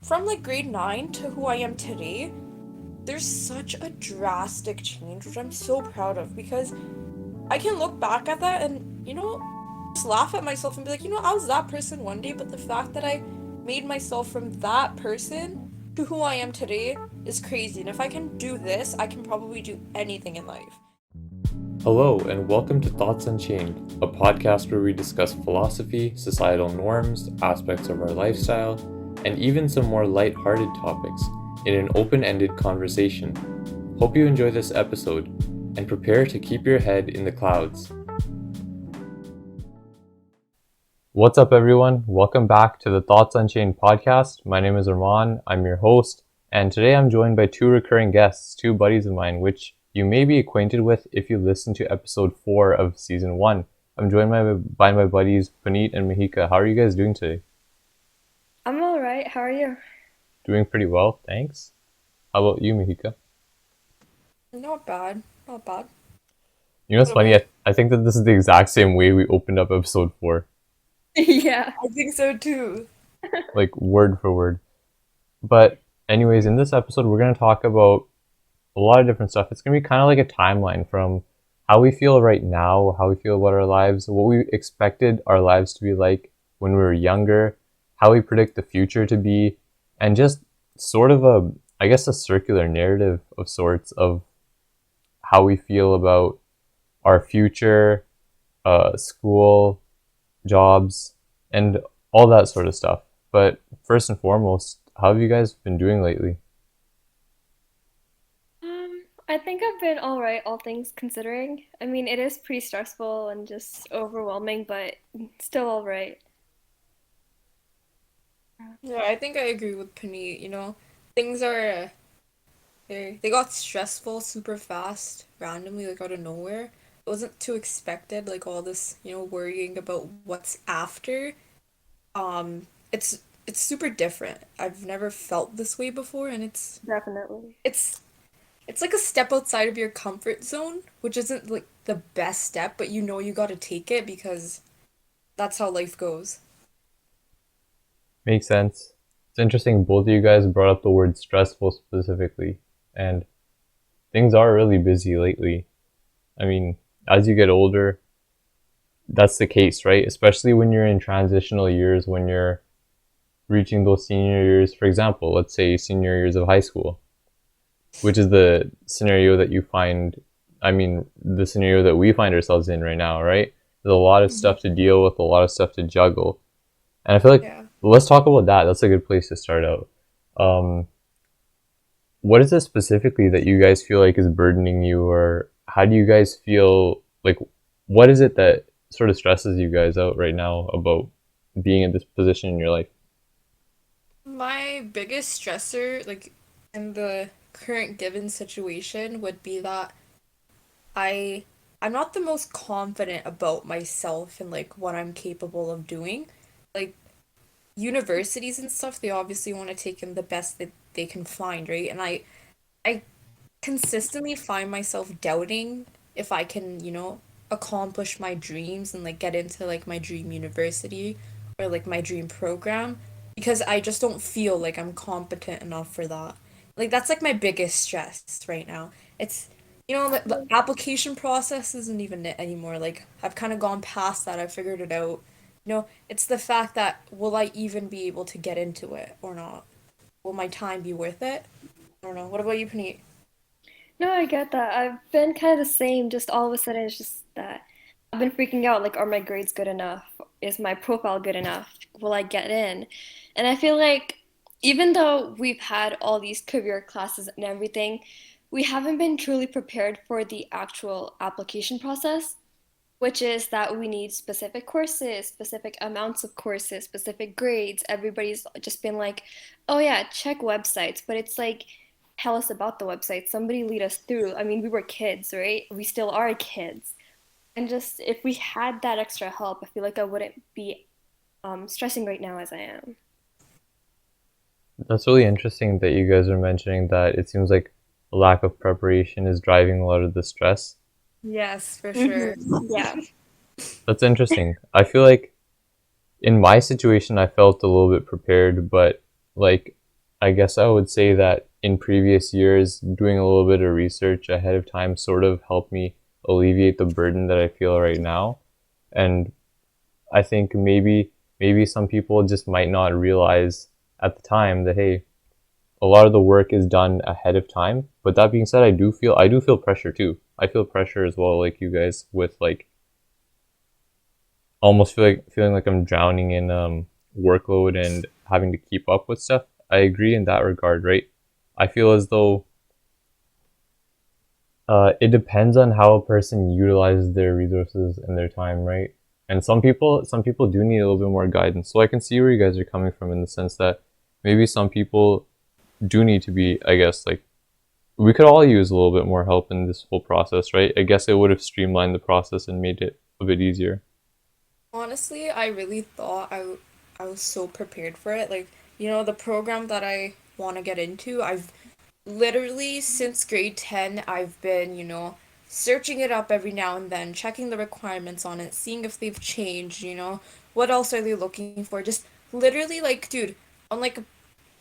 from like grade 9 to who I am today, there's such a drastic change, which I'm so proud of because I can look back at that and, just laugh at myself and be like, I was that person one day, but the fact that I made myself from that person to who I am today is crazy. And if I can do this, I can probably do anything in life. Hello, and welcome to Thoughts Unchained, a podcast where we discuss philosophy, societal norms, aspects of our lifestyle, and even some more light-hearted topics in an open-ended conversation. Hope you enjoy this episode, and prepare to keep your head in the clouds. What's up, everyone? Welcome back to the Thoughts Unchained podcast. My name is Armaan. I'm your host, and today I'm joined by two recurring guests, two buddies of mine, which you may be acquainted with if you listen to episode 4 of season 1. I'm joined by my buddies Puneet and Mahikaa. How are you guys doing today? I'm all right. How are you? Doing pretty well, thanks. How about you, Mahikaa? Not bad. Not bad. You know what's funny? I think that this is the exact same way we opened up episode 4. Yeah. I think so too. Like word for word. But anyways, in this episode, we're going to talk about a lot of different stuff. It's going to be kind of like a timeline from how we feel right now, how we feel about our lives, what we expected our lives to be like when we were younger, how we predict the future to be, and just sort of a circular narrative of sorts of how we feel about our future, school, jobs, and all that sort of stuff. But first and foremost, how have you guys been doing lately? I think I've been all right, all things considering. I mean, it is pretty stressful and just overwhelming, but still all right. Yeah, I think I agree with Puneet. Things are they got stressful super fast, randomly, like out of nowhere. It wasn't too expected, like all this, worrying about what's after. It's super different. I've never felt this way before, and Definitely. it's it's like a step outside of your comfort zone, which isn't like the best step, but you gotta take it because that's how life goes. Makes sense. It's interesting both of you guys brought up the word stressful specifically, and things are really busy lately. I mean, as you get older, that's the case, right? Especially when you're in transitional years, when you're reaching those senior years. For example, let's say senior years of high school, which is the scenario that you find, I mean, the scenario that we find ourselves in right now, right? There's a lot of Hmm. stuff to deal with, a lot of stuff to juggle. And I feel like, Yeah. let's talk about that. That's a good place to start out. Um, what is it specifically that you guys feel like is burdening you, or how do you guys feel like, what is it that sort of stresses you guys out right now about being in this position in your life? My biggest stressor, like in the current given situation, would be that I I'm not the most confident about myself and like what I'm capable of doing. Like universities and stuff, they obviously want to take in the best that they can find, right? And I consistently find myself doubting if I can, accomplish my dreams and like get into like my dream university or like my dream program because I just don't feel like I'm competent enough for that. Like that's like my biggest stress right now. It's the application process isn't even it anymore. Like I've kind of gone past that. I figured it out. It's the fact that will I even be able to get into it or not? Will my time be worth it? I don't know. What about you, Puneet? No, I get that. I've been kind of the same, just all of a sudden it's just that I've been freaking out, like, are my grades good enough? Is my profile good enough? Will I get in? And I feel like even though we've had all these career classes and everything, we haven't been truly prepared for the actual application process, which is that we need specific courses, specific amounts of courses, specific grades. Everybody's just been like, oh yeah, check websites, but it's like, tell us about the website. Somebody lead us through. I mean, we were kids, right? We still are kids. And just if we had that extra help, I feel like I wouldn't be stressing right now as I am. That's really interesting that you guys are mentioning that it seems like a lack of preparation is driving a lot of the stress. Yes, for Hmm. sure. Yeah. That's interesting. I feel like in my situation, I felt a little bit prepared, but like I guess I would say that in previous years, doing a little bit of research ahead of time sort of helped me alleviate the burden that I feel right now. And I think maybe some people just might not realize at the time that hey, a lot of the work is done ahead of time. But that being said, I do feel pressure too. I feel pressure as well, like you guys, with like almost feeling like I'm drowning in workload and having to keep up with stuff. I agree in that regard, right? I feel as though it depends on how a person utilizes their resources and their time, right? And some people do need a little bit more guidance. So I can see where you guys are coming from in the sense that maybe some people do need to be, I guess, like we could all use a little bit more help in this whole process, right? I guess it would have streamlined the process and made it a bit easier. Honestly, I really thought I was so prepared for it. Like, the program that I want to get into, I've literally since grade 10, I've been, searching it up every now and then, checking the requirements on it, seeing if they've changed, what else are they looking for? Just literally, like, dude, on like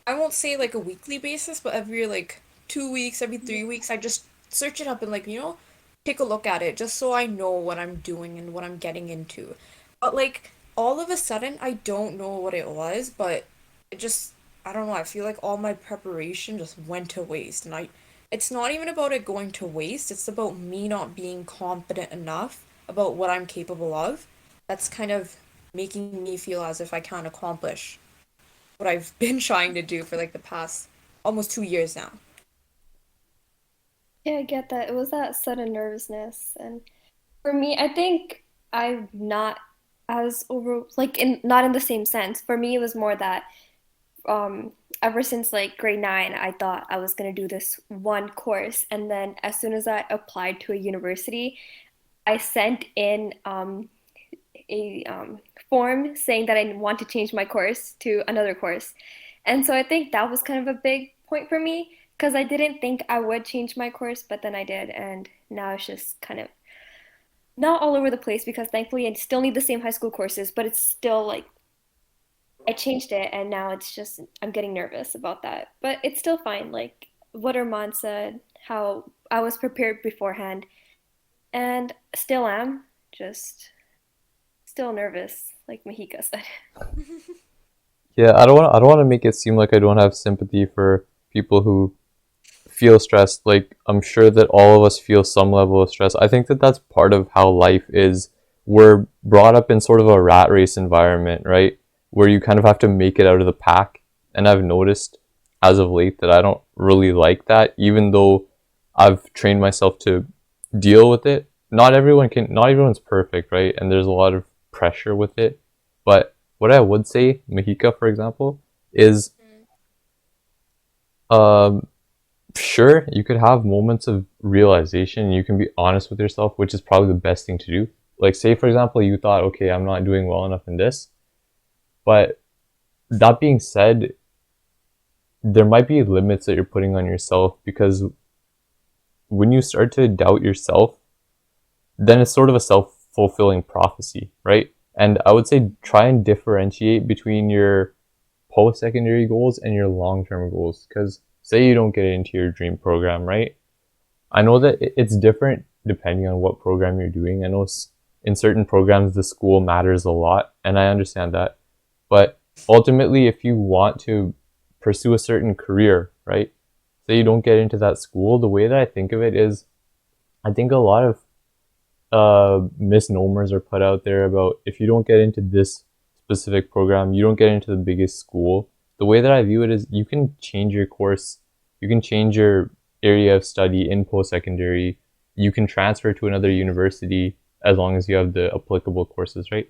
I won't say like a weekly basis, but every like 2 weeks, every 3 weeks, I just search it up and like, take a look at it just so I know what I'm doing and what I'm getting into. But like all of a sudden, I don't know what it was, but it just, I don't know, I feel like all my preparation just went to waste. And it's not even about it going to waste, it's about me not being confident enough about what I'm capable of. That's kind of making me feel as if I can't accomplish what I've been trying to do for like the past almost 2 years now. Yeah, I get that. It was that sudden nervousness. And for me, I think I'm not as over, like, not in the same sense. For me, it was more that ever since like grade nine, I thought I was gonna do this one course. And then as soon as I applied to a university, I sent in a form saying that I want to change my course to another course. And so I think that was kind of a big point for me because I didn't think I would change my course, but then I did. And now it's just kind of not all over the place because thankfully I still need the same high school courses, but it's still like I changed it and now it's just I'm getting nervous about that. But it's still fine. Like what Armaan said, how I was prepared beforehand and still am, just still nervous, like Mahika said. Yeah, I don't want to make it seem like I don't have sympathy for people who feel stressed. Like I'm sure that all of us feel some level of stress. I think that that's part of how life is. We're brought up in sort of a rat race environment, right? Where you kind of have to make it out of the pack. And I've noticed as of late that I don't really like that, even though I've trained myself to deal with it. Not everyone's perfect, right? And there's a lot of pressure with it. But what I would say, Mahika, for example, is um, sure, you could have moments of realization. You can be honest with yourself, which is probably the best thing to do. Like, say, for example, you thought, okay, I'm not doing well enough in this. But that being said, there might be limits that you're putting on yourself because when you start to doubt yourself, then it's sort of a self-fulfilling prophecy, right? And I would say try and differentiate between your post-secondary goals and your long-term goals. Because say you don't get into your dream program, right? I know that it's different depending on what program you're doing. I know in certain programs the school matters a lot, and I understand that. But ultimately, if you want to pursue a certain career, right? Say you don't get into that school, the way that I think of it is, I think a lot of misnomers are put out there about if you don't get into this specific program, you don't get into the biggest school. The way that I view it is you can change your course, you can change your area of study in post secondary, you can transfer to another university as long as you have the applicable courses, right?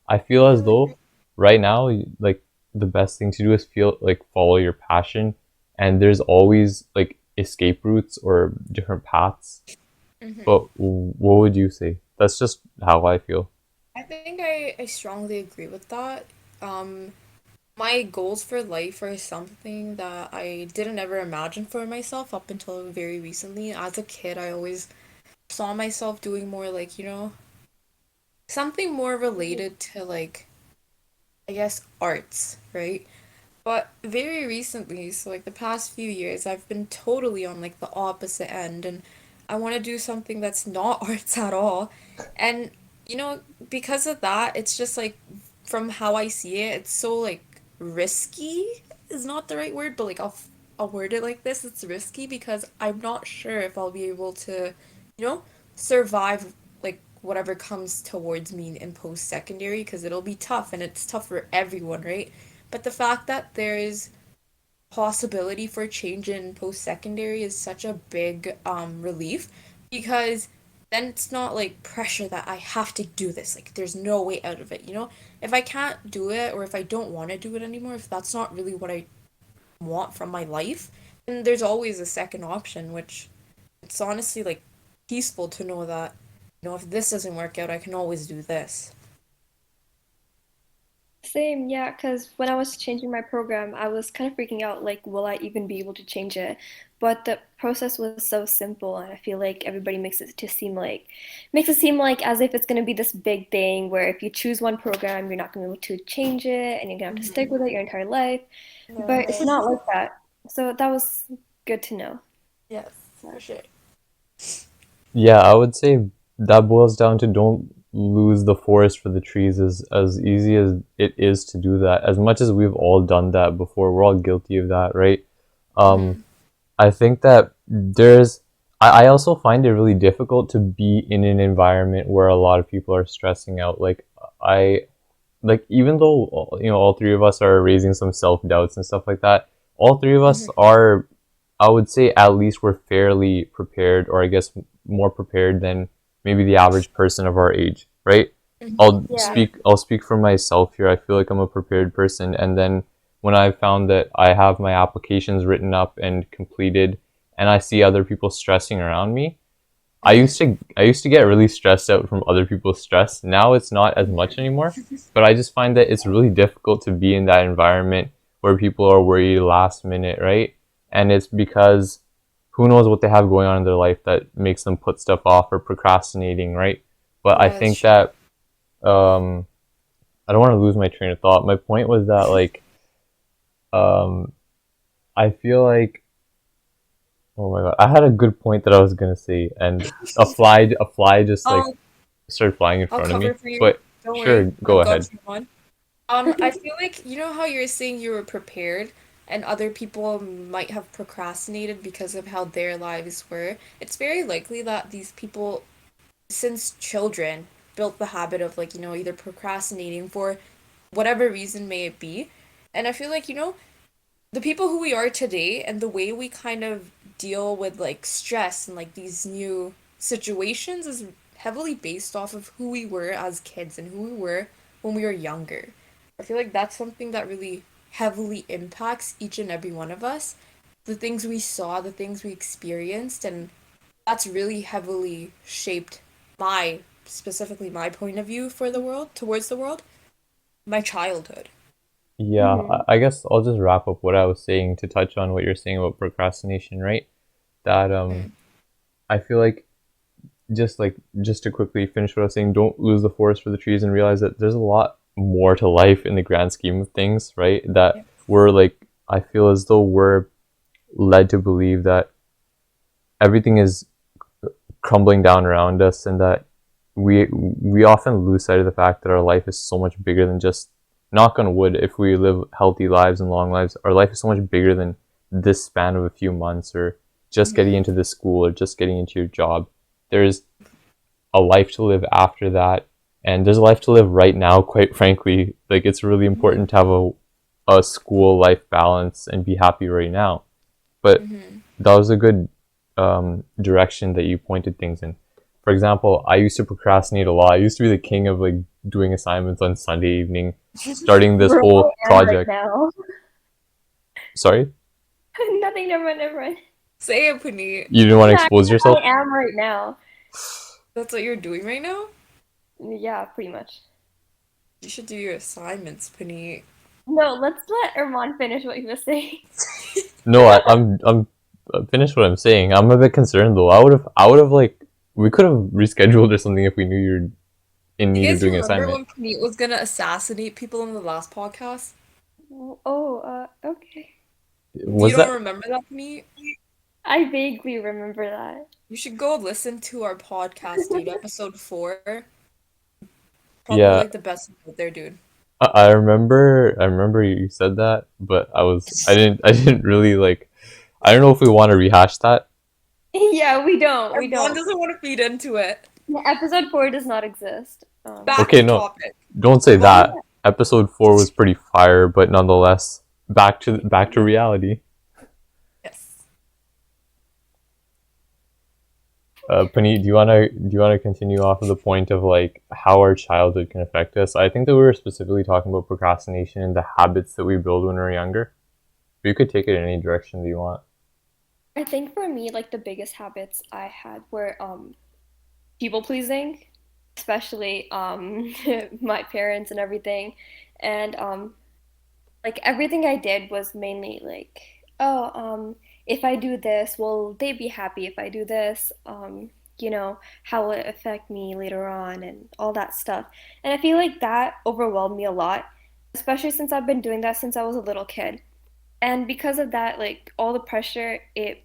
I feel as though right now, like the best thing to do is feel like follow your passion, and there's always like escape routes or different paths. Hmm. But what would you say? That's just how I feel. I think I strongly agree with that. Um, my goals for life are something that I didn't ever imagine for myself up until very recently. As a kid, I always saw myself doing more like, something more related to like, I guess, arts, right? But very recently, so like the past few years, I've been totally on like the opposite end, and I want to do something that's not arts at all. And you know, because of that, it's just like from how I see it, it's so like risky is not the right word, but like I'll word it like this, it's risky because I'm not sure if I'll be able to, you know, survive like whatever comes towards me in post-secondary because it'll be tough and it's tough for everyone, right? But the fact that there is possibility for change in post-secondary is such a big relief because then it's not like pressure that I have to do this. Like there's no way out of it, you know? If I can't do it or if I don't want to do it anymore, if that's not really what I want from my life, then there's always a second option, which it's honestly like peaceful to know that, you know, if this doesn't work out, I can always do this. Same, yeah, because when I was changing my program, I was kind of freaking out, like, will I even be able to change it? But the process was so simple, and I feel like everybody makes it seem like as if it's going to be this big thing where if you choose one program, you're not going to be able to change it, and you're going to have to stick with it your entire life. But it's Yes. not like that. So that was good to know. Yes, for sure. Yeah, I would say that boils down to don't lose the forest for the trees as easy as it is to do that. As much as we've all done that before, we're all guilty of that, right? Um, Mm-hmm. I think that I also find it really difficult to be in an environment where a lot of people are stressing out. I, even though, all three of us are raising some self-doubts and stuff like that, all three of us Mm-hmm. are, I would say at least we're fairly prepared, or I guess more prepared than maybe the average person of our age, right? Mm-hmm. I'll Yeah. Yeah. speak I'll speak for myself here. I feel like I'm a prepared person, and then when I found that I have my applications written up and completed and I see other people stressing around me, Mm-hmm. I used to get really stressed out from other people's stress. Now it's not as much anymore, but I just find that it's really difficult to be in that environment where people are worried last minute, right? And it's because who knows what they have going on in their life that makes them put stuff off or procrastinating, right? But I Yeah, it's think true. that um, I don't want to lose my train of thought. My point was that um, I feel like oh my god, I had a good point that I was gonna say, and a fly just like I'll started flying in I'll front of cover me. for you. But Don't sure, worry. go I've got ahead. you on. I feel like you know how you're saying you were prepared and other people might have procrastinated because of how their lives were. It's very likely that these people since children built the habit of like, you know, either procrastinating for whatever reason may it be. And I feel like, you know, the people who we are today and the way we kind of deal with like stress and like these new situations is heavily based off of who we were as kids and who we were when we were younger. I feel like that's something that really heavily impacts each and every one of us. The things we saw, the things we experienced, and that's really heavily shaped my, specifically my point of view for the world, towards the world, my childhood. Yeah, Hmm. I guess I'll just wrap up what I was saying to touch on what you're saying about procrastination, right? That Mm. I feel like just to quickly finish what I was saying, don't lose the forest for the trees and realize that there's a lot more to life in the grand scheme of things, right? That Yeah. we're like I feel as though we're led to believe that everything is crumbling down around us, and that we often lose sight of the fact that our life is so much bigger than just, knock on wood, if we live healthy lives and long lives, our life is so much bigger than this span of a few months, or just getting Mm-hmm. into this school, or just getting into your job. There's a life to live after that, and there's a life to live right now, quite frankly. Like, it's really Mm-hmm. important to have a school life balance and be happy right now. But Mm-hmm. that was a good direction that you pointed things in. For example, I used to procrastinate a lot. I used to be the king of like doing assignments on Sunday evening, starting this Bro, whole I am right project. now. Sorry, Nothing, never mind, never mind. Say it, Puneet. you didn't want to Yeah, expose I yourself? am right now. That's what you're doing right now? Yeah, pretty much. You should do your assignments, Puneet. No, let's let Armaan finish what he was saying. No, I'm finished what I'm saying. I'm a bit concerned though. I would have like we could have rescheduled or something if we knew you're in You need of guys doing an remember assignment. when Puneet was gonna assassinate people in the last podcast? Oh, okay. You Was don't that? remember that, me? I vaguely remember that. You should go listen to our podcast, dude. Episode 4. Probably Yeah, like the best one out there, dude. I remember. I remember you said that, but I didn't. I didn't really like. I don't know if we want to rehash that. Yeah, we don't. We Armaan don't. doesn't want to feed into it. Yeah, episode 4 does not exist. Back Okay, to no, topic. don't say Armaan, that. Episode 4 was pretty fire, but nonetheless, back to reality. yes. Puneet, do you wanna continue off of the point of like how our childhood can affect us? I think that we were specifically talking about procrastination and the habits that we build when we're younger. But you could take it in any direction that you want. I think for me, like the biggest habits I had were people pleasing, especially my parents and everything. And like everything I did was mainly like, oh, if I do this, will they be happy if I do this? How will it affect me later on and all that stuff. And I feel like that overwhelmed me a lot, especially since I've been doing that since I was a little kid. And because of that, like all the pressure, it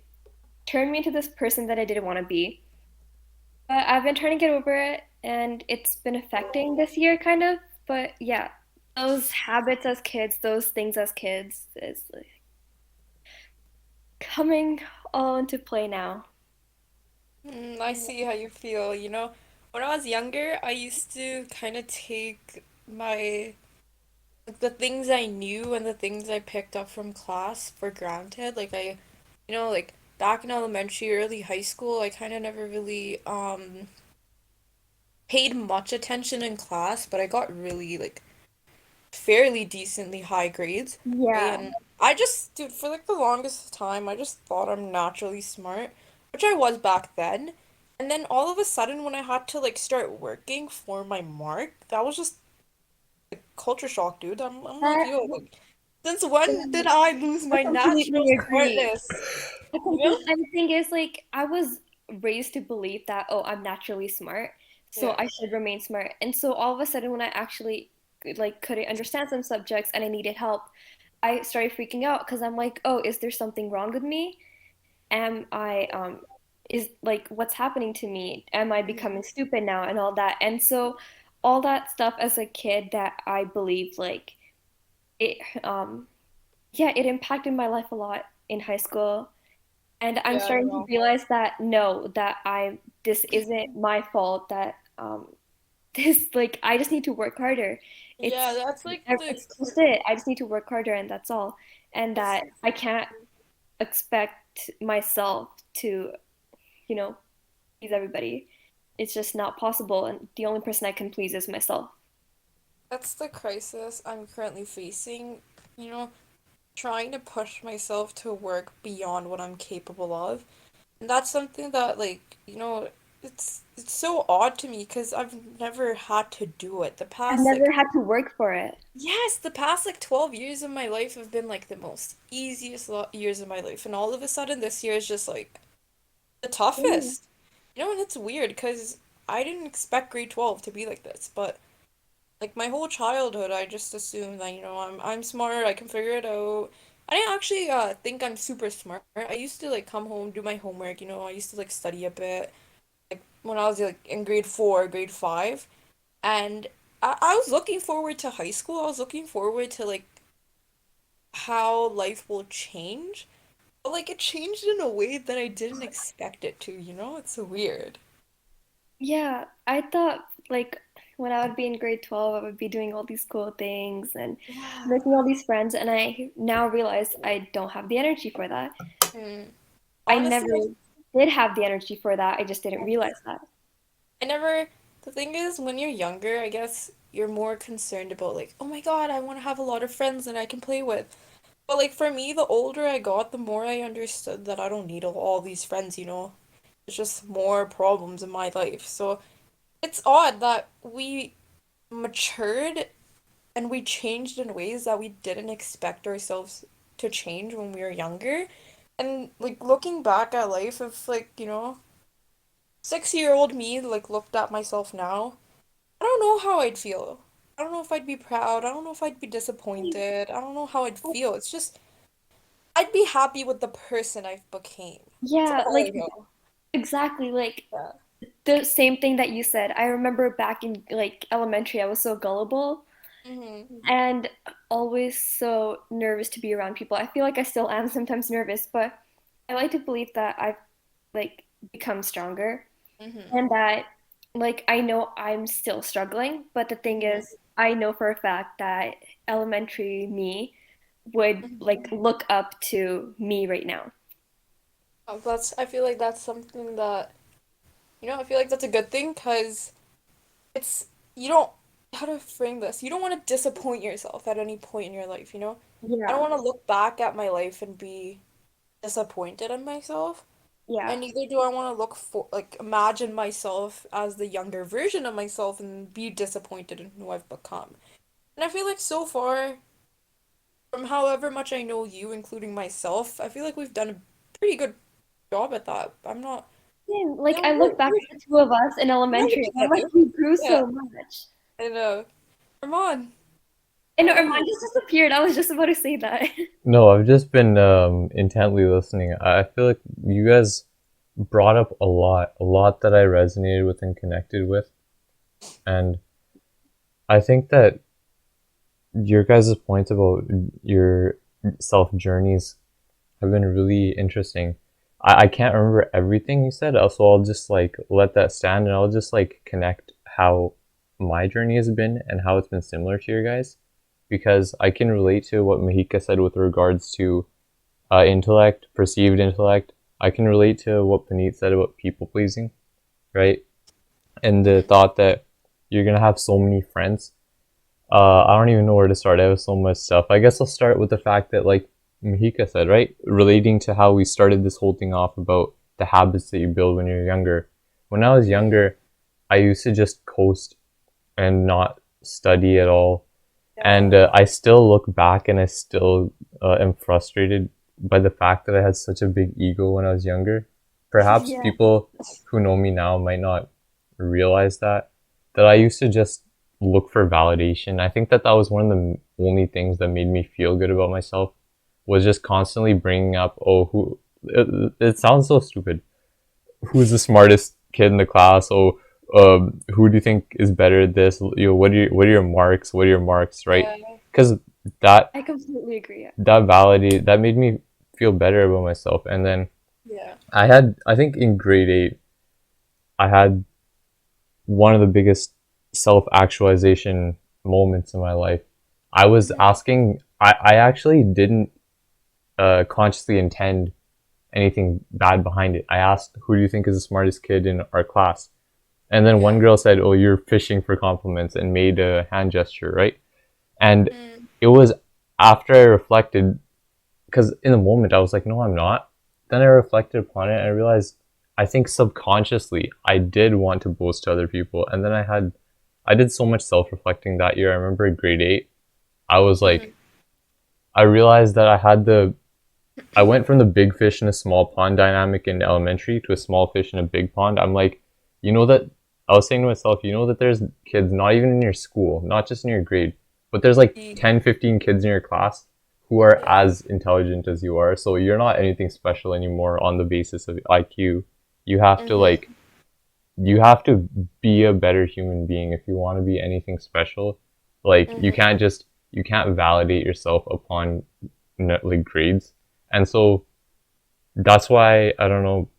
turned me into this person that I didn't want to be. But I've been trying to get over it, and it's been affecting this year, kind of. But yeah, those habits as kids, those things as kids, is like coming all into play now. I see how you feel. When I was younger, I used to kind of take like, the things I knew and the things I picked up from class for granted. Like back in elementary, early high school, I kind of never really paid much attention in class, but I got really like fairly decently high grades. Right? Yeah. And I just, dude, for like the longest time, I just thought I'm naturally smart, which I was back then. And then all of a sudden, when I had to like start working for my mark, that was just culture shock, dude. I'm like, That, yo, like, since when did I lose I my natural completely agree. smartness? You know? And the thing is, like, I was raised to believe that, oh, I'm naturally smart, so Yeah. I should remain smart. And so all of a sudden, when I actually like couldn't understand some subjects and I needed help, I started freaking out because I'm like, oh, is there something wrong with me? Am I is like what's happening to me? Am I Mhm. becoming stupid now and all that? And so all that stuff as a kid that I believed like it yeah, it impacted my life a lot in high school. And I'm Yeah, I starting to know. realize that no, that I this isn't my fault that this like I just need to work harder. Yeah, that's like It's just it. I just need to work harder and that's all. And it's that I can't expect myself to, you know, please everybody. It's just not possible and the only person I can please is myself. that's the crisis I'm currently facing. You know, trying to push myself to work beyond what I'm capable of. And that's something that it's so odd to me because I've never had to do it. I've never had to work for it. Yes, the past like 12 years of my life have been like the most easiest years of my life. And all of a sudden this year is just like the Mm. toughest. And it's weird because I didn't expect grade 12 to be like this, but like my whole childhood, I just assumed that, I'm smart, I can figure it out. I didn't actually think I'm super smart. I used to like come home, do my homework, I used to like study a bit when I was like in grade 4, grade 5, and I was looking forward to high school. I was looking forward to like how life will change. But like it changed in a way that I didn't expect it to. It's so weird. Yeah, I thought like when I would be in grade 12, I would be doing all these cool things and Yeah. making all these friends, and I now realize I don't have the energy for that. Hmm. I Honestly, never did have the energy for that. I just didn't realize that. I never. The thing is, when you're younger, I guess you're more concerned about like, oh my God, I want to have a lot of friends that I can play with. But like for me, the older I got, the more I understood that I don't need all these friends. It's just more problems in my life. So it's odd that we matured and we changed in ways that we didn't expect ourselves to change when we were younger. And like looking back at life, if like, 6-year-old me like looked at myself now, I don't know how I'd feel. I don't know if I'd be proud. I don't know if I'd be disappointed. I don't know how I'd feel. It's just I'd be happy with the person I've became. That's Yeah, all I like know. exactly like Yeah. the same thing that you said. I remember back in like elementary, I was so gullible and always so nervous to be around people. I feel like I still am sometimes nervous, but I like to believe that I've like become stronger Mm-hmm. and that like I know I'm still struggling, but the thing is, I know for a fact that elementary me would Mm-hmm. like look up to me right now. I feel like that's something that, I feel like that's a good thing because it's, you don't, how to frame this? You don't want to disappoint yourself at any point in your life, you know? I don't Yeah. want to look back at my life and be disappointed in myself. Yeah. And neither do I want to imagine myself as the younger version of myself and be disappointed in who I've become. And I feel like so far, from however much I know you, including myself, I feel like we've done a pretty good job at that. I'm not, Yeah, like I look back at the two of us in we're elementary and I'm like, together. we grew Yeah, so much. I know. Armaan, And how no, about mine you? just disappeared. I was just about to say that. No, I've just been intently listening. I feel like you guys brought up a lot that I resonated with and connected with. And I think that your guys' points about your self journeys have been really interesting. I can't remember everything you said, so I'll just like let that stand and I'll just like connect how my journey has been and how it's been similar to your guys. Because I can relate to what Mahika said with regards to intellect, perceived intellect. I can relate to what Puneet said about people pleasing, right? And the Mm-hmm. thought that you're gonna have so many friends. I don't even know where to start. I have so much stuff. I guess I'll start with the fact that, like Mahika said, right, relating to how we started this whole thing off about the habits that you build when you're younger. When I was younger, I used to just coast and not study at all. And Yeah. I still look back and I still am frustrated by the fact that I had such a big ego when I was younger. Perhaps Yeah. people who know me now might not realize that I used to just look for validation. I think that that was one of the only things that made me feel good about myself was just constantly bringing up, oh, who it sounds so stupid, who's the smartest kid in the class? Oh, who do you think is better at this? What are your marks? What are your marks? Right? Yeah. Because that I completely agree. that made me feel better about myself. And then Yeah. I think in grade 8, I had one of the biggest self actualization moments in my life. I was Mm-hmm. asking. I actually didn't consciously intend anything bad behind it. I asked, who do you think is the smartest kid in our class? And then one Yeah. girl said, oh, you're fishing for compliments and made a hand gesture, right? And Mm. it was after I reflected, because in the moment I was like, no, I'm not. Then I reflected upon it and I realized I think subconsciously I did want to boast to other people. And then I did so much self reflecting that year. I remember in grade 8, I was Mm-hmm. like, I realized that I went from the big fish in a small pond dynamic in elementary to a small fish in a big pond. I'm like, that I was saying to myself, that there's kids not even in your school, not just in your grade, but there's like Mm. 10, 15 kids in your class who are Yeah. as intelligent as you are. So you're not anything special anymore on the basis of IQ. You have to Mm-hmm. you have to be a better human being if you want to be anything special. Like Mm-hmm. you can't validate yourself upon like grades. And so that's why I don't know.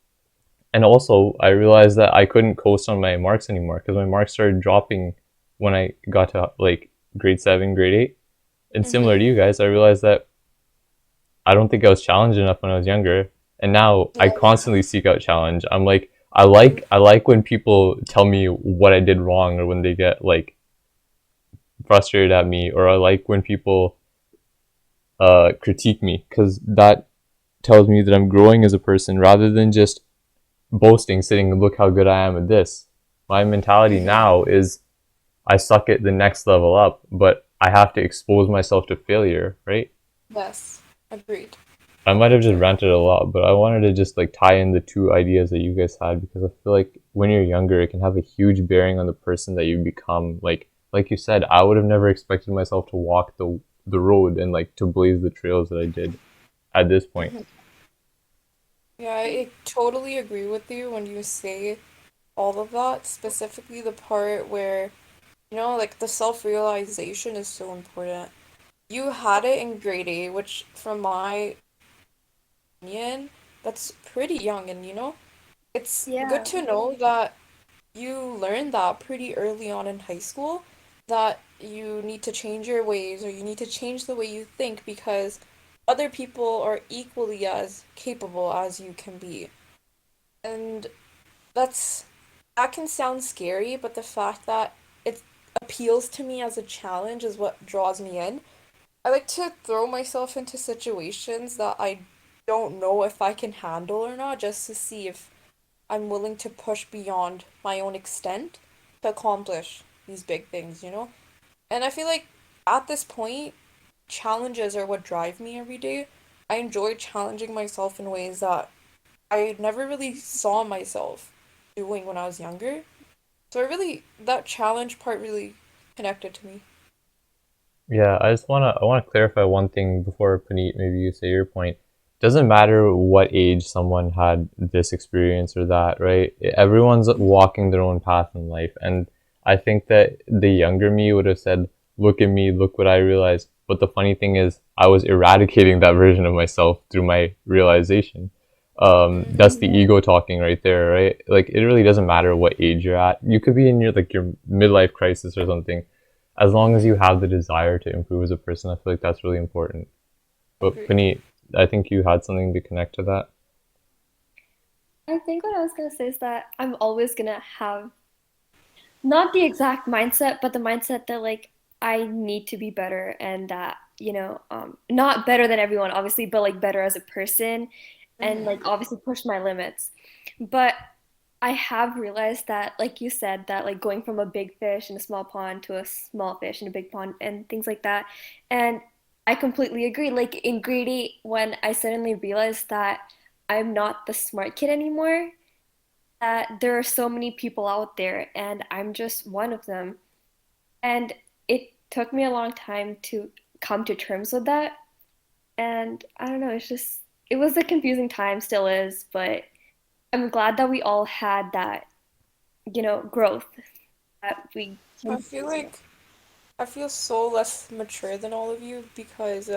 And also, I realized that I couldn't coast on my marks anymore because my marks started dropping when I got to like grade 7, grade 8. And similar Mm-hmm. to you guys, I realized that I don't think I was challenged enough when I was younger. And now I Yeah. constantly seek out challenge. I'm like, I like when people tell me what I did wrong or when they get like frustrated at me, or I like when people critique me because that tells me that I'm growing as a person rather than just boasting, sitting, look how good I am at this. My mentality Mm-hmm. now is I suck at the next level up, but I have to expose myself to failure, right? Yes. Agreed. I might have just True. ranted a lot, but I wanted to just like tie in the two ideas that you guys had because I feel like when you're younger, it can have a huge bearing on the person that you become. Like like you said, I would have never expected myself to walk the road and like to blaze the trails that I did at this point. Mhm. Yeah, I totally agree with you when you say all of that, specifically the part where, like the self-realization is so important. You had it in grade 8, which from my opinion, that's pretty young, and it's good Yeah. to know that you learned that pretty early on in high school, that you need to change your ways or you need to change the way you think because other people are equally as capable as you can be. And that's that can sound scary, but the fact that it appeals to me as a challenge is what draws me in. I like to throw myself into situations that I don't know if I can handle or not, just to see if I'm willing to push beyond my own extent to accomplish these big things. And I feel like at this point, challenges are what drive me every day. I enjoy challenging myself in ways that I never really saw myself doing when I was younger. So that challenge part really connected to me. Yeah, I wanna clarify one thing before Puneet, maybe you say your point. Doesn't matter what age someone had this experience or that, right? Everyone's walking their own path in life, and I think that the younger me would have said, "Look at me, look what I realized." But the funny thing is, I was eradicating that version of myself through my realization. Mm, That's the Yeah. ego talking right there, right? Like it really doesn't matter what age you're at. You could be in your midlife crisis or something, as long as you mm-hmm. have the desire to improve as a person. I feel like that's really important. But Agreed. Puneet, I think you had something to connect to that. I think what I was gonna say is that I'm always gonna have not the exact mindset, but the mindset that like I need to be better and that, not better than everyone, obviously, but like better as a person and Mm-hmm. like obviously push my limits. But I have realized that, like you said, that like going from a big fish in a small pond to a small fish in a big pond and things like that. And I completely agree. Like in grade 8, when I suddenly realized that I'm not the smart kid anymore, that there are so many people out there and I'm just one of them. And it took me a long time to come to terms with that. And I don't know, it was a confusing time, still is, but I'm glad that we all had that, growth that we I can. feel like I feel so less mature than all of you because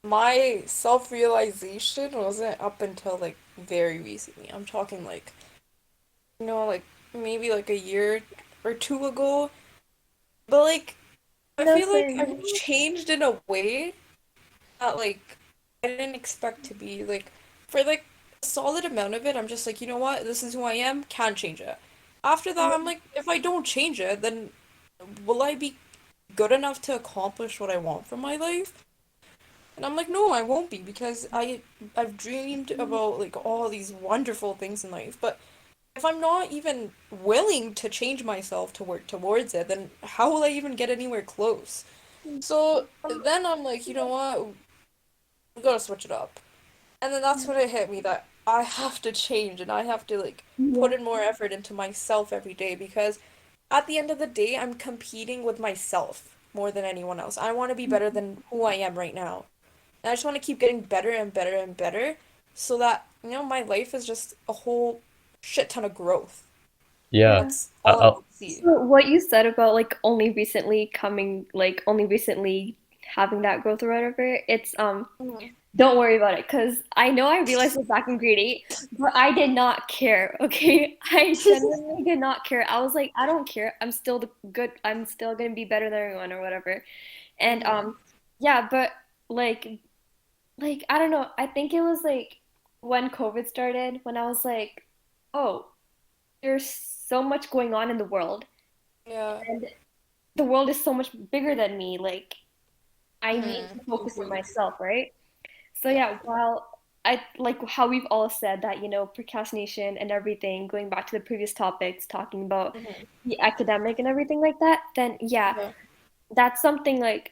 my self-realization wasn't up until like very recently. I'm talking like, like maybe like a year or two ago. But like I No, feel like same. I've changed in a way that like I didn't expect to be. Like for like a solid amount of it, I'm just like, you know what? This is who I am, can't change it. After that, I'm like, if I don't change it, then will I be good enough to accomplish what I want from my life? And I'm like, no, I won't be because I've dreamed about like all these wonderful things in life, but if I'm not even willing to change myself to work towards it, then how will I even get anywhere close? So then I'm like, you know what? We gotta switch it up. And then that's when it hit me that I have to change and I have to like Yeah. put in more effort into myself every day because at the end of the day, I'm competing with myself more than anyone else. I want to be better than who I am right now. And I just want to keep getting better and better and better so that, my life is just a whole shit ton of growth. Yeah, Yeah. That's I, all I I, want to see. So what you said about like only recently having that growth or whatever, it's Mhm. don't worry about it because I know I realized it back in grade 8, but I did not care, okay? I genuinely did not care. I was like, I don't care. I'm still gonna be better than everyone or whatever. And Mhm. yeah, but like I don't know. I think it was like when COVID started, when I was like, oh, there's so much going on in the world, Yeah. and the world is so much bigger than me. Like I need to Mhm. focus on myself, right? So yeah, while I like how we've all said that, procrastination and everything, going back to the previous topics, talking about Mhm. the academic and everything like that, then yeah, Yeah. that's something like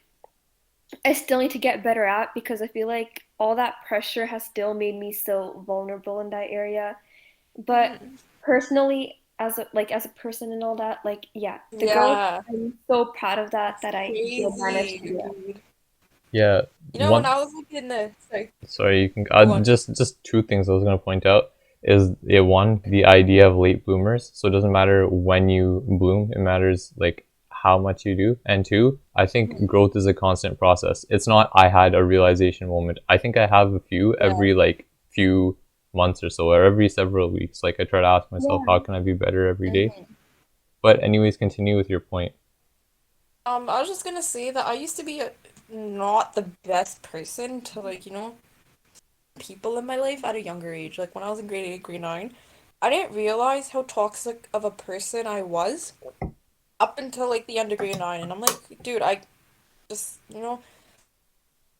I still need to get better at because I feel like all that pressure has still made me so vulnerable in that area. But Mhm. personally, as a person and all that. Like, yeah, the growth. Yeah, I'm so proud of that I did manage crazy, to do it. dude. Yeah, You know, when one I was like in the sorry, sorry, you can go on. just two things I was gonna point out is one, the idea of late bloomers. So it doesn't matter when you bloom, it matters like how much you do. And two, I think Mhm. growth is a constant process. It's not I had a realization moment. I think I have a few Yeah. every like few months or so, or every several weeks. Like I try to ask myself, how Yeah. can I be better every day? Mhm. But anyways, continue with your point. I was just gonna say that I used to be not the best person to like, people in my life at a younger age. Like when I was in grade 8, grade 9, I didn't realize how toxic of a person I was up until like the end of grade 9. And I'm like, dude, I just,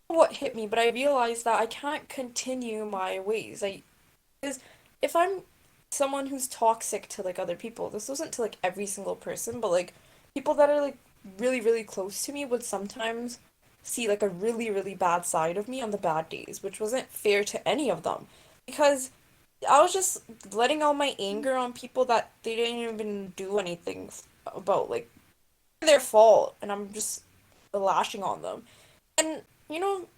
what hit me, but I realized that I can't continue my ways. Because if I'm someone who's toxic to like other people, this wasn't to like every single person, but like people that are like really, really close to me would sometimes see like a really, really bad side of me on the bad days, which wasn't fair to any of them. Because I was just letting out my anger on people that they didn't even do anything about, like their fault, and I'm just lashing on them. And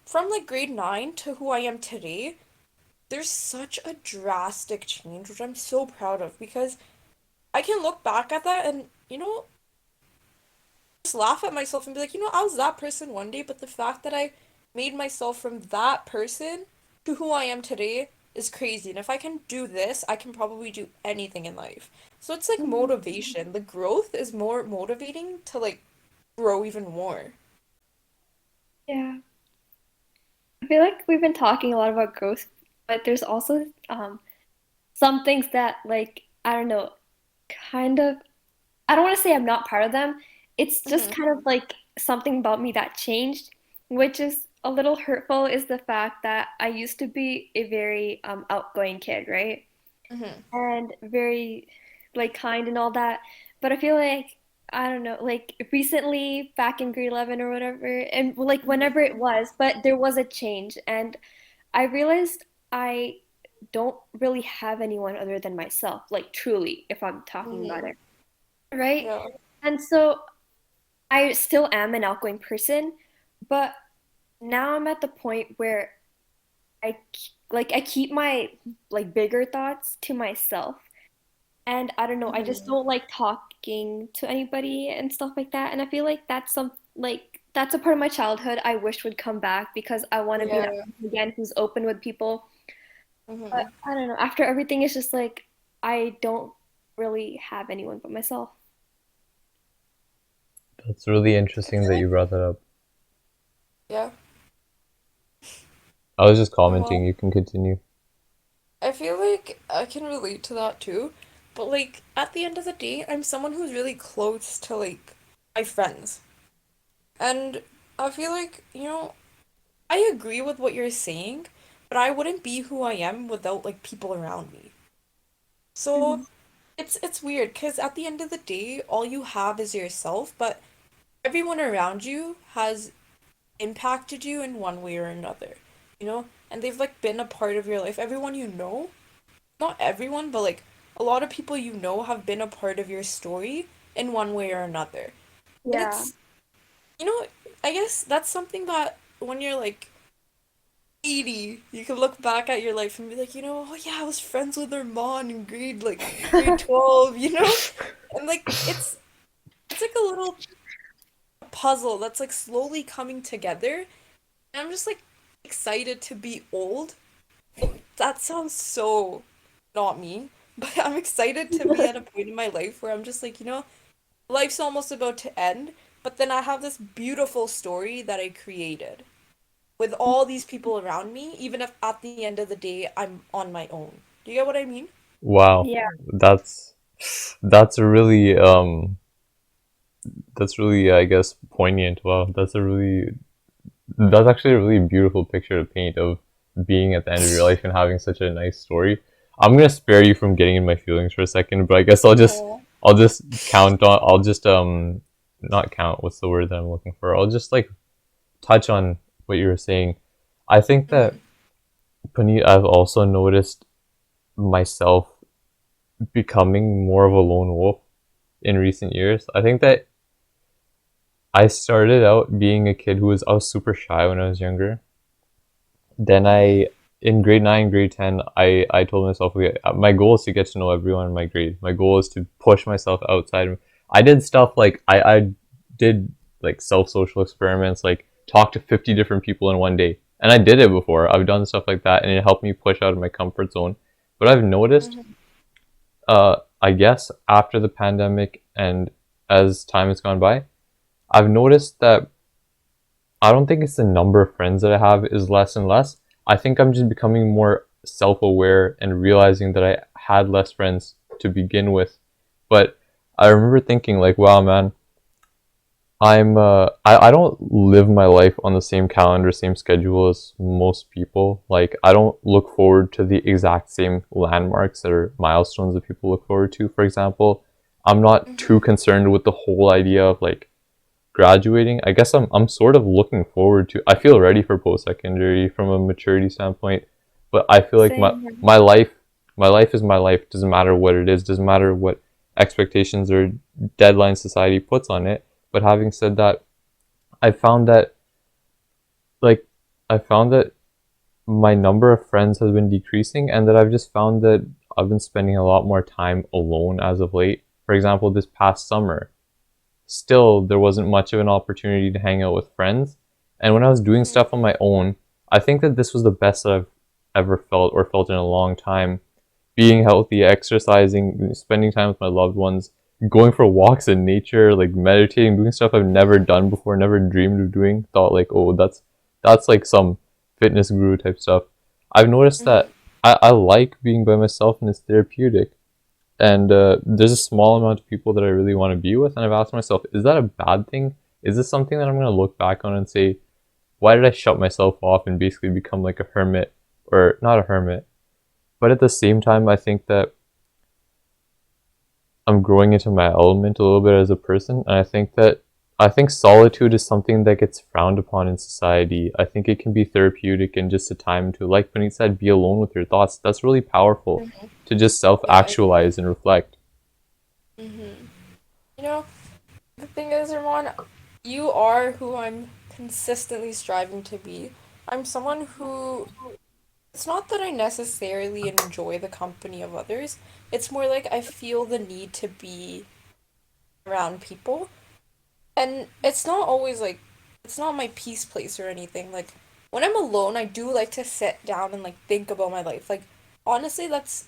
from like grade 9 to who I am today, there's such a drastic change, which I'm so proud of because I can look back at that and, just laugh at myself and be like, I was that person one day, but the fact that I made myself from that person to who I am today is crazy. And if I can do this, I can probably do anything in life. So it's like Mhm. motivation. The growth is more motivating to like grow even more. Yeah. I feel like we've been talking a lot about growth, but there's also some things that like I don't know, kind of I don't want to say I'm not part of them. It's just Hmm. kind of like something about me that changed, which is a little hurtful is the fact that I used to be a very outgoing kid, right? Hmm. And very like kind and all that. But I feel like I don't know, like recently back in grade 11 or whatever, and like Hmm. whenever it was, but there was a change and I realized I don't really have anyone other than myself, like truly, if I'm talking about Hmm. it, right? Yeah. And so I still am an outgoing person, but now I'm at the point where I keep my like bigger thoughts to myself. And I don't know, I just Hmm. don't like talking to anybody and stuff like that. And I feel like that's a part of my childhood I wish would come back because I want to be that Yeah. person again who's open with people. But Hmm. I don't know, after everything it's just like I don't really have anyone but myself. That's really I interesting feel that like, you brought that up. yeah. I was just Well, commenting. You can continue. I feel like I can relate to that too. But like at the end of the day, I'm someone who's really close to like my friends. And I feel like, I agree with what you're saying, but I wouldn't be who I am without like people around me. So Mhm. it's weird because at the end of the day, all you have is yourself, but everyone around you has impacted you in one way or another, And they've like been a part of your life. Everyone you know, not everyone, but like a lot of people you know have been a part of your story in one way or another. And Yeah. you know, I guess that's something that when you're like 80, you can look back at your life and be like, oh yeah, I was friends with Armaan in grade 12, And like it's like a little puzzle that's like slowly coming together. And I'm just like excited to be old. That sounds so not me, but I'm excited to be at a point in my life where I'm just like, life's almost about to end, but then I have this beautiful story that I created with all these people around me, even if at the end of the day I'm on my own. Do you get what I mean? Wow, Yeah. that's that's really that's really I guess poignant. Wow, that's actually a really beautiful picture to paint of being at the end of your life and having such a nice story. I'm gonna spare you from getting in my feelings for a second, but I guess Oh. I'll just count on I'll just not count, what's the word that I'm looking for? I'll just like touch on what you were saying. I think that Mm-hmm. Puneet, I've also noticed myself becoming more of a lone wolf in recent years. I think that I started out being a kid I was super shy when I was younger. Then Mm-hmm. in grade 9, grade 10, I told myself, okay, my goal is to get to know everyone in my grade. My goal is to push myself outside. I did stuff like, I did like self-social experiments, like talk to 50 different people in one day. And I did it before. I've done stuff like that and it helped me push out of my comfort zone. But I've noticed, Mm-hmm. I guess after the pandemic and as time has gone by, I've noticed that I don't think it's the number of friends that I have is less and less. I think I'm just becoming more self aware and realizing that I had less friends to begin with. But I remember thinking, like, wow, man, I don't live my life on the same calendar, same schedule as most people. Like, I don't look forward to the exact same landmarks or milestones that people look forward to. For example, I'm not too Mm-hmm. concerned with the whole idea of like graduating. I guess I'm sort of looking forward to. I feel ready for post secondary from a maturity standpoint, but I feel like Same here. my life is my life. Doesn't matter what it is. Doesn't matter what expectations or deadlines society puts on it. But having said that, I found that like I found that my number of friends has been decreasing, and that I've just found that I've been spending a lot more time alone as of late. For example, this past summer, still there wasn't much of an opportunity to hang out with friends. And when I was doing Mm-hmm. stuff on my own, I think that this was the best that I've ever felt or felt in a long time. Being healthy, exercising, spending time with my loved ones, going for walks in nature, like meditating, doing stuff I've never done before, never dreamed of doing. Thought like, oh, that's like some fitness guru type stuff. I've noticed Mm-hmm. that I like being by myself and it's therapeutic. And there's a small amount of people that I really want to be with, and I've asked myself, is that a bad thing? Is this something that I'm going to look back on and say, why did I shut myself off and basically become like a hermit, or not a hermit? But at the same time, I think that I'm growing into my element a little bit as a person, and I think solitude is something that gets frowned upon in society. I think it can be therapeutic and just a time to, like Puneet said, be alone with your thoughts. That's really powerful Mm-hmm. to just Yeah, I agree. self-actualize and reflect. Mm-hmm. You know, the thing is, Armaan, you are who I'm consistently striving to be. I'm someone who, it's not that I necessarily enjoy the company of others. It's more like I feel the need to be around people. And it's not always like, it's not my peace place or anything. Like, when I'm alone, I do like to sit down and like think about my life. Like, honestly, that's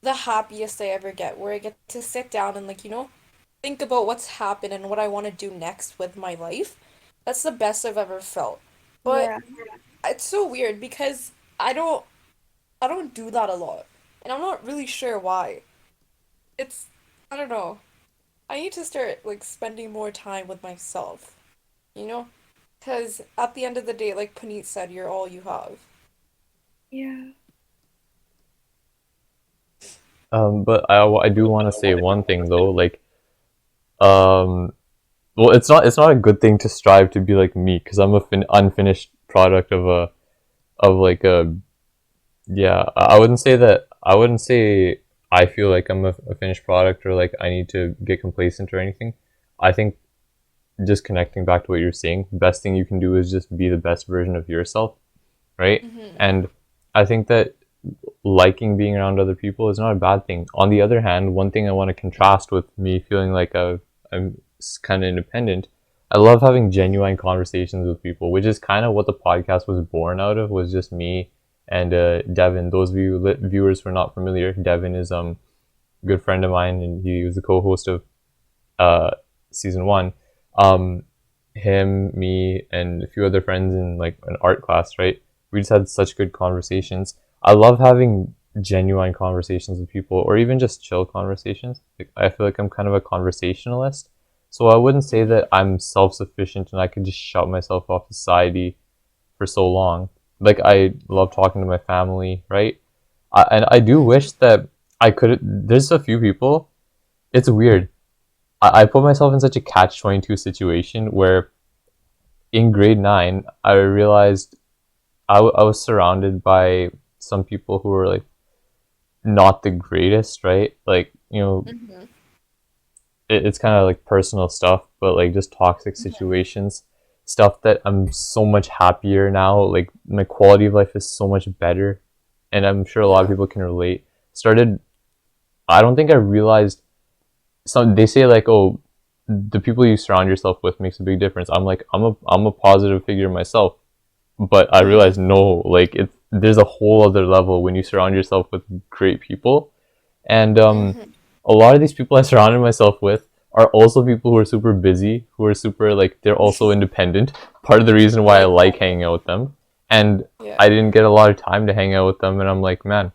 the happiest I ever get, where I get to sit down and like, think about what's happened and what I want to do next with my life. That's the best I've ever felt. But Yeah. it's so weird because I don't I don't do that a lot. And I'm not really sure why. It's I don't know. I need to start like spending more time with myself, you know? Because at the end of the day, like Puneet said, you're all you have. Yeah. But I do want to say one thing though, like, um, well, it's not a good thing to strive to be like me because I'm a unfinished product of like a, yeah. I wouldn't say that. I wouldn't say I feel like I'm a finished product or like I need to get complacent or anything. I think just connecting back to what you're saying, the best thing you can do is just be the best version of yourself, right? Mm-hmm. And I think that liking being around other people is not a bad thing. On the other hand, one thing I want to contrast with me feeling like I'm kind of independent, I love having Mm-hmm. genuine conversations with people, which is kind of what the podcast was born out of, was just me and Devin. Those of you viewers who are not familiar, Devin is a good friend of mine, and he was the co-host of uh, season one. Um, Him, me, and a few other friends in like an art class, right? We just had such good conversations. I love having genuine conversations with people, or even just chill conversations. Like, I feel like I'm kind of a conversationalist. So I wouldn't say Mm-hmm. that I'm self-sufficient and I could just shut myself off society for so long. Like, I love talking to my family, right? And I do Mm-hmm. wish that I could. There's a few people. It's weird. I put myself in such a catch-22 situation where in grade 9, I realized I was surrounded by some people who were like not the greatest, right? Like, Mm-hmm. it's kind of like personal stuff, but like just toxic situations, stuff that I'm so much happier now. Like my quality of life is so much better, and I'm sure a lot of Yeah. people can relate. Started, I don't think I realized some. They say like, oh, the people you surround yourself with makes a big difference. I'm like, I'm a positive figure myself, but I Mm-hmm. realized no, like there's a whole other level when you surround yourself with great people. And Mm-hmm. a lot of these people I surrounded myself with are also people who are super busy, who are super like they're also independent. Part of the reason why I Yeah. like hanging out with them. And Yeah. I didn't get a lot of time to hang out with them, and I'm like, man,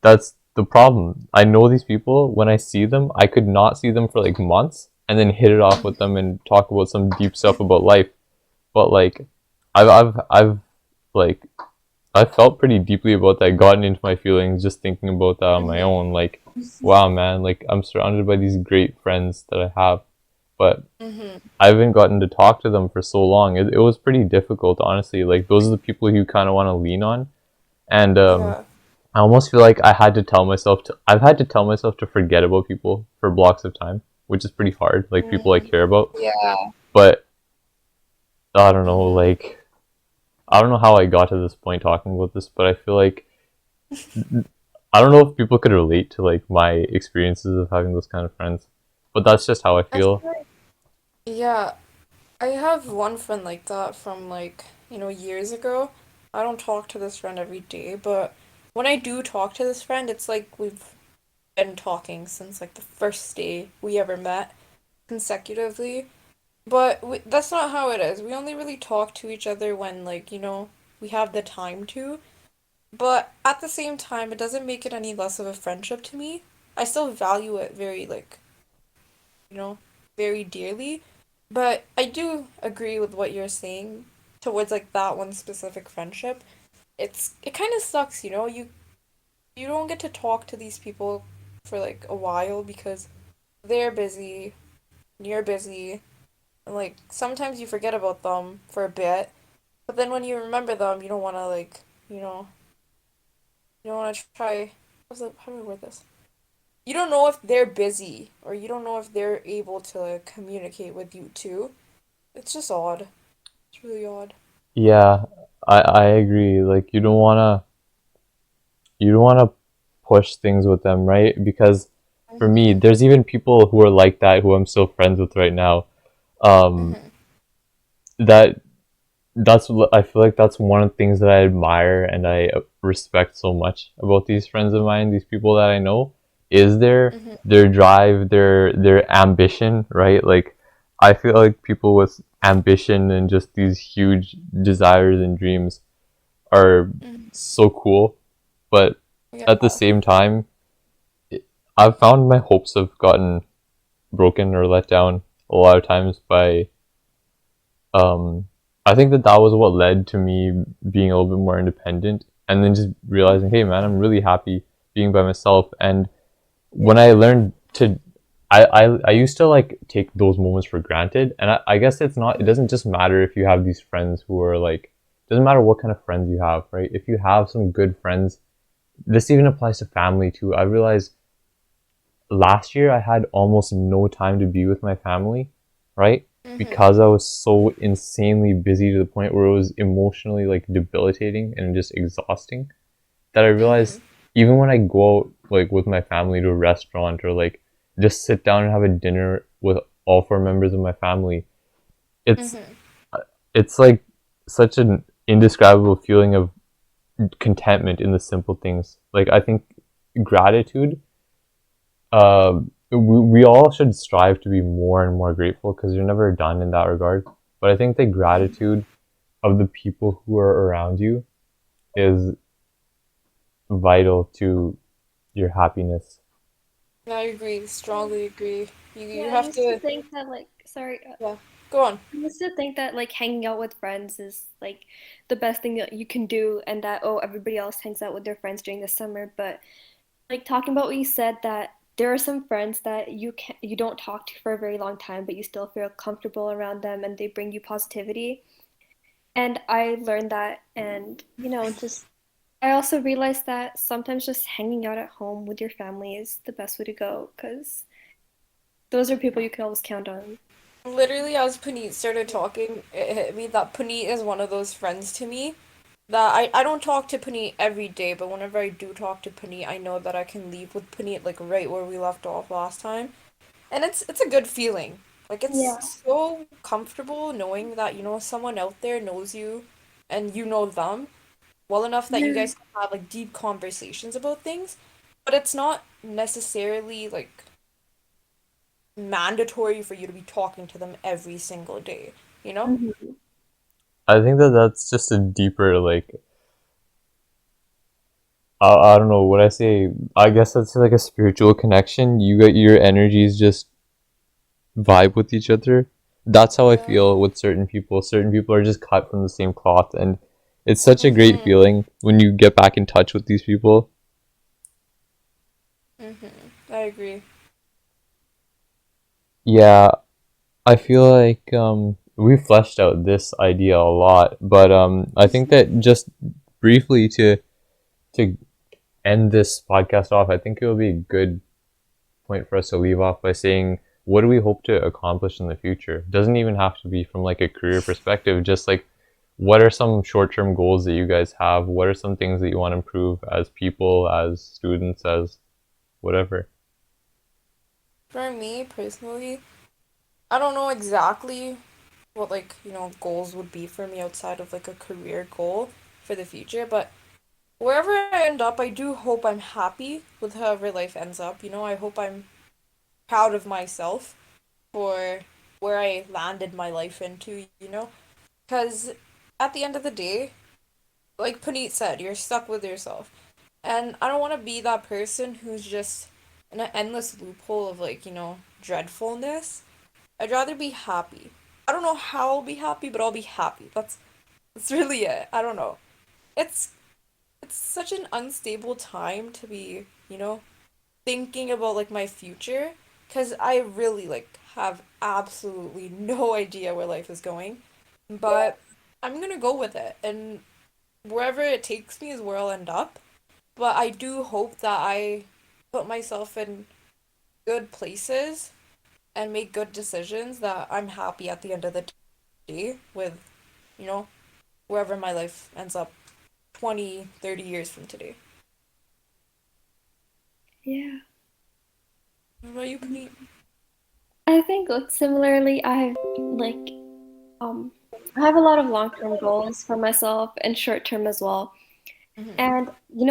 that's the problem. I know these people. When I see them, I could not see them for like months and then hit it off with them and talk about some deep stuff about life. But like I've like I felt pretty deeply about that, gotten into my feelings just thinking about that on my Mm-hmm. own. Like, wow, man, like I'm surrounded by these great friends that I have, but Mm-hmm. I haven't gotten to talk to them for so long. It was pretty difficult, honestly. Like, those are the people you kind of want to lean on. And Yeah. I almost feel like I've had to tell myself to forget about people for blocks of time, which is pretty hard, like people I Mm-hmm. care about. Yeah. But I don't know, Mm-hmm. like, I don't know how I got to this point talking about this, but I feel like I don't know if people could relate to like my experiences of having those kind of friends, but that's just how I I feel feel. like, yeah, I have one friend like that from like, years ago. I don't talk to this friend every day, but when I do talk to this friend, it's like we've been talking since like the first day we ever met consecutively. But that's not how it is. We only really talk to each other when like, we have the time to. But at the same time, it doesn't make it any less of a friendship to me. I still value it very like, you know, very dearly. But I do agree with what you're saying towards like that one specific friendship. It kind of sucks, you don't get to talk to these people for like a while because they're busy, you're busy, and like sometimes you forget about them for a bit, but then when you remember them, you don't want to like, you know, you don't want to try. How do I word this? You don't know if they're busy or you don't know if they're able to like, communicate with you too. It's just odd. It's really odd. Yeah, I agree. Like you don't wanna push things with them, right? Because for me, Mhm. there's even people who are like that who I'm still friends with right now. Um, Mhm. that I feel like that's one of the things that I admire and I respect so much about these friends of mine, these people that I know, is Mhm. their drive, their ambition, right? Like I feel like people with ambition and just these huge desires and dreams are Mhm. so cool, but Yeah. at the same time, I've found my hopes have gotten broken or let down a lot of times by um, I think that was what led to me being a little bit more independent and then just realizing, hey man, I'm really happy being by myself. And when I learned to, I used to like take those moments for granted. And I guess it doesn't just matter if you have these friends who are like, it doesn't matter what kind of friends you have, right? If you have some good friends, this even applies to family too. I realized last year I had almost no time to be with my family, right? Mhm. Because I was so insanely busy to the point where it was emotionally like debilitating and just exhausting that I realized Mhm. even when I go out like with my family to a restaurant or like just sit down and have a dinner with all four members of my family, it's Mhm. it's like such an indescribable feeling of contentment in the simple things. Like I think gratitude we all should strive to be more and more grateful because you're never done in that regard. But I think the Mhm. gratitude of the people who are around you is vital to your happiness. I agree. Strongly agree. You Yeah, I have used to to. think that like sorry, Yeah. Go on. I used to think that like hanging out with friends is like the best thing that you can do and that oh everybody else hangs out with their friends during the summer, but like talking about what you said that there are some friends that you don't talk to for a very long time, but you still feel comfortable around them and they bring you positivity. And I learned that and just I also realized that sometimes just hanging out at home with your family is the best way to go because those are people you can always count on. Literally, as Puneet started talking, it hit me that Puneet is one of those friends to me that I don't talk to Puneet every day, but whenever I do talk to Puneet, I know that I can leave with Puneet like right where we left off last time. And it's a good feeling. Like Yeah. it's so comfortable knowing that, someone out there knows you and you know them well enough that you Yeah. guys can have like deep conversations about things, but it's not necessarily like mandatory for you to be talking to them every single day, you know? Mhm. I think that that's just a deeper like I don't know what I say. I guess that's like a spiritual connection. You get your energies just vibe with each other. That's how I Yeah. feel with certain people. Certain people are just cut from the same cloth, and it's such a great Mm-hmm. feeling when you get back in touch with these people. Mm-hmm. I agree. Yeah, I feel like we fleshed out this idea a lot, but I think that just briefly to end this podcast off, I think it will be a good point for us to leave off by saying what do we hope to accomplish in the future? It doesn't even have to be from like a career perspective, just like what are some short-term goals that you guys have? What are some things that you want to improve as people, as students, as whatever? For me personally, I don't know exactly what like, goals would be for me outside of like a career goal for the future, but wherever I end up, I do hope I'm happy with however life ends up. I hope I'm proud of myself for where I landed my life into. Because at the end of the day, like Puneet said, you're stuck with yourself. And I don't want to be that person who's just in an endless loophole of like, dreadfulness. I'd rather be happy. I don't know how I'll be happy, but I'll be happy. That's really it. I don't know. It's it's such an unstable time to be, thinking about like my future because I really like have absolutely no idea where life is going. But I'm gonna go with it, and wherever it takes me is where I'll end up. But I do hope that I put myself in good places and make good decisions that I'm happy at the end of the day with, you know, wherever my life ends up 20, 30 years from today. Yeah. What about you, Puneet? I think like similarly, um I have a lot of long-term goals for myself and short-term as well. Mm-hmm. And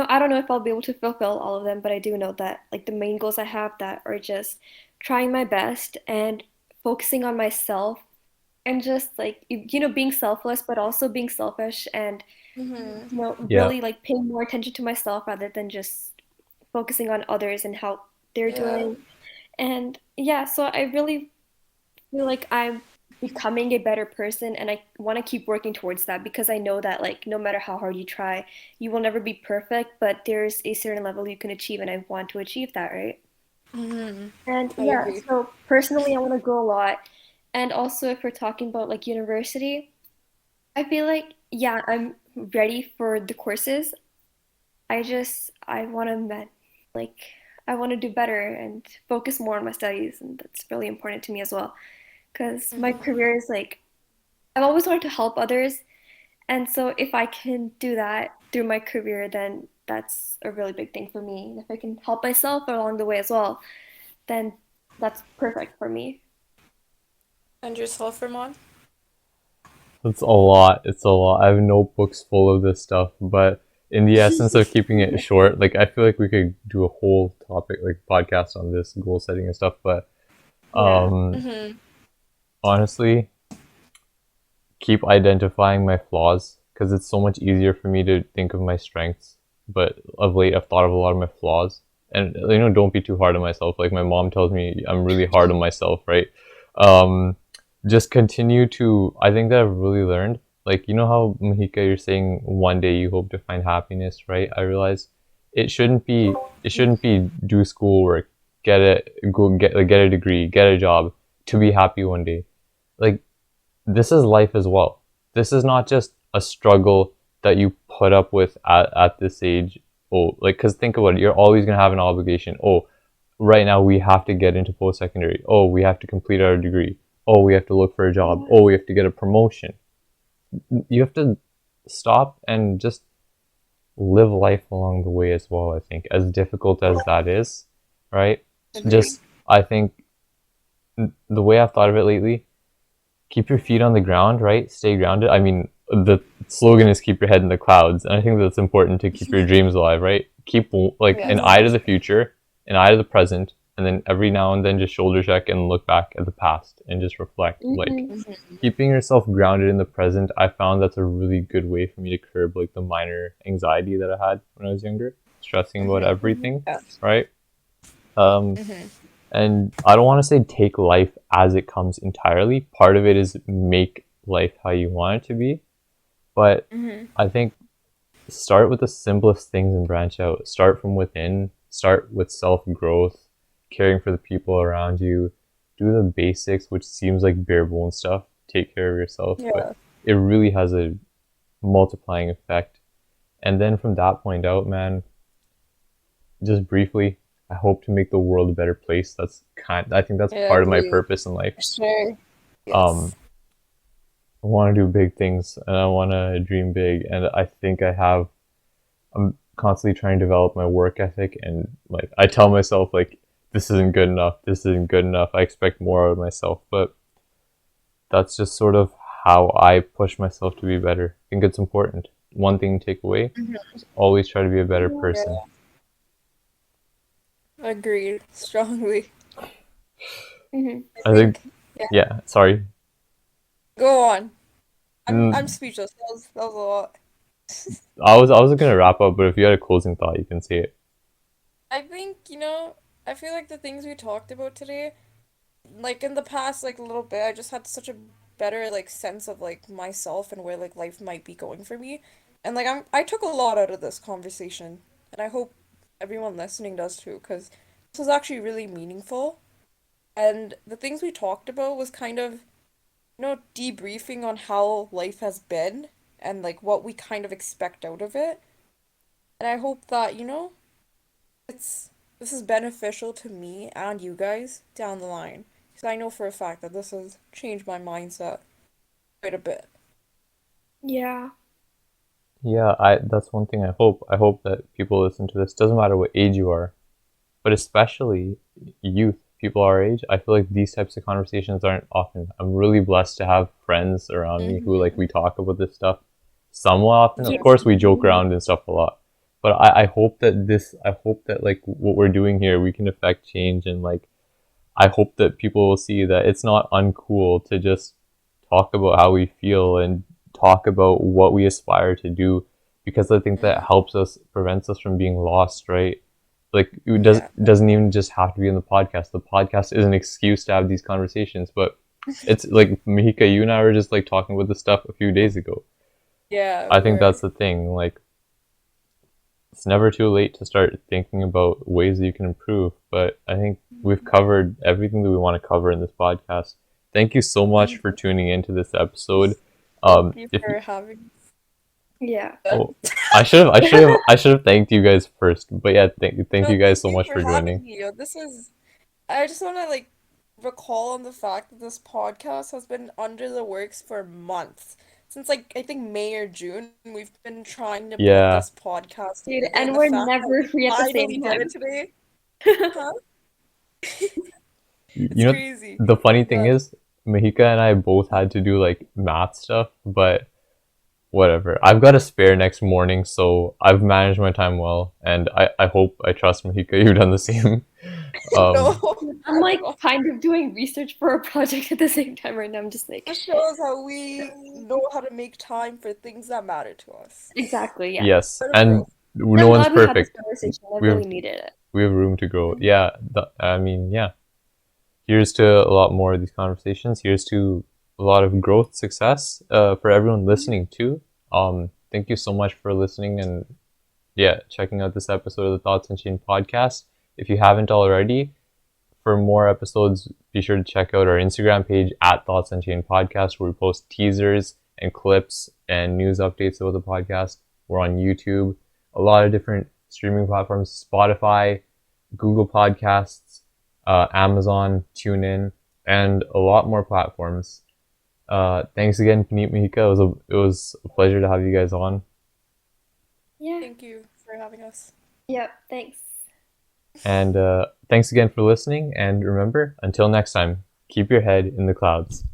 I don't know if I'll be able to fulfill all of them, but I do know that like the main goals I have that are just trying my best and focusing on myself and just like being selfless but also being selfish and Mm-hmm. Yeah. really like paying more attention to myself rather than just focusing on others and how they're Yeah. doing. And yeah, so I really feel like I'm becoming a better person and I want to keep working towards that because I know that like no matter how hard you try, you will never be perfect, but there's a certain level you can achieve and I want to achieve that, right? Mm-hmm. And I yeah, agree. so personally I want to grow a lot. And also if we're talking about like university, I feel like yeah, I'm ready for the courses. I want to like I want to do better and focus more on my studies and that's really important to me as well because my Mm-hmm. career is like I've always wanted to help others, and so if I can do that through my career, then that's a really big thing for me. And if I can help myself along the way as well, then that's perfect for me. And yourself, Ramon? It's a lot. It's a lot. I have notebooks full of this stuff, but in the essence of keeping it short, like I feel like we could do a whole topic, like podcast on this goal setting and stuff. But Yeah. um, Mm-hmm. honestly, keep identifying my flaws because it's so much easier for me to think of my strengths. But of late, I've thought of a lot of my flaws, and don't be too hard on myself. Like my mom tells me, I'm really hard on myself, right? Um, just continue to. I think that I've really learned. Like how Mahika, you're saying one day you hope to find happiness, right? I realize it shouldn't be. It shouldn't be do schoolwork, get a degree, get a job to be happy one day. Like this is life as well. This is not just a struggle that you put up with at this age. Oh, like, because think about it, you're always going to have an obligation. Oh, right now we have to get into post-secondary. Oh, we have to complete our degree. Oh, we have to look for a job. Oh, we have to get a promotion. You have to stop and just live life along the way as well, I think, as difficult as that is, right? Agreed. Just, I think, the way I've thought of it lately, keep your feet on the ground, right? Stay grounded. I mean, the slogan is keep your head in the clouds, and I think that's important to keep your dreams alive, right? Keep like an Yes. eye to the future, an eye to the present, and then every now and then just shoulder check and look back at the past and just reflect. Like, Mhm. keeping yourself grounded in the present, I found that's a really good way for me to curb like the minor anxiety that I had when I was younger, stressing about everything, Yes. right? Um, Mhm. and I don't want to say take life as it comes entirely. Part of it is make life how you want it to be. But Mhm. I think start with the simplest things and branch out. Start from within. Start with self growth, caring for the people around you. Do the basics, which seems like bare bones stuff. Take care of yourself, but Yeah. it really has a multiplying effect. And then from that point out, man, just briefly, I hope to make the world a better place. I think that's Yeah, part of my agreed. purpose in life. Sure. Um, Yes. I want to do big things and I want to dream big, and I think I'm constantly trying to develop my work ethic, and like I tell myself like this isn't good enough, this isn't good enough. I expect more out of myself, but that's just sort of how I push myself to be better. I think it's important. One thing to take away, Mhm. is always try to be a better Yeah. person. Agreed. Strongly. Mhm. I I think, think. Yeah. yeah, sorry. Go on. I'm Mm, speechless. That was a lot. I was gonna wrap up, but if you had a closing thought, you can say it. I think, I feel like the things we talked about today, like in the past, like a little bit, I just had such a better like sense of like myself and where like life might be going for me. And like I took a lot out of this conversation, and I hope everyone listening does too, because this was actually really meaningful. And the things we talked about was kind of, debriefing on how life has been and like what we kind of expect out of it. And I hope that, it's this is beneficial to me and you guys down the line. Because I know for a fact that this has changed my mindset quite a bit. Yeah. Yeah, I that's one thing I hope. I hope that people listen to this. Doesn't matter what age you are, but especially youth, people our age. I feel like these types of conversations aren't often. I'm really blessed to have friends around me who like Mm-hmm. we talk about this stuff somewhat often. Of Yeah. course, we joke around and stuff a lot, but I hope that like what we're doing here, we can affect change, and like I hope that people will see that it's not uncool to just talk about how we feel and talk about what we aspire to do, because I think that helps us, prevents us from being lost, right? Like Yeah. it doesn't even just have to be in the podcast. The podcast is an excuse to have these conversations, but it's like Mahika, you and I were just like talking about this stuff a few days ago. Yeah, I we think were. that's the thing. Like it's never too late to start thinking about ways that you can improve. But I think we've covered everything that we want to cover in this podcast. Thank you so much for Mhm. tuning into this episode. Thank you If for having Yeah. oh, I should have thanked you guys first. But yeah, thank No, you guys thank so you much for for joining. having me. This is I just want to like recall on the fact that this podcast has been under the works for months. Since like I think May or June, we've been trying to put Yeah, this podcast Dude, together, and and the we're fact that never we free at the same finally did it time. today, huh? It's you know crazy. the funny thing But is, Mahika and I both had to do like math stuff, but whatever. I've got a spare next morning, so I've managed my time well, and I hope, I trust Mahika, you've done the same. no, Um, I'm not like at all. kind of doing research for a project at the same time right now. I'm just like, This shows how we know how to make time for things that matter to us. exactly, yeah. yes, Part of and growth. no I'm one's glad we had this perfect. conversation. I We have really needed it. room to grow. Mhm. Yeah, I mean, yeah. Here's to a lot more of these conversations. Here's to a lot of growth, success, for everyone listening too. Thank you so much for listening, and yeah, checking out this episode of the Thoughts Unchained podcast. If you haven't already, for more episodes, be sure to check out our Instagram page at Thoughts Unchained Podcast, where we post teasers and clips and news updates about the podcast. We're on YouTube, a lot of different streaming platforms, Spotify, Google Podcasts, Amazon, TuneIn, and a lot more platforms. Thanks again, Puneet, Mahikaa. It was a pleasure to have you guys on. Yeah. Thank you for having us. Yep. Thanks. And thanks again for listening. And remember, until next time, keep your head in the clouds.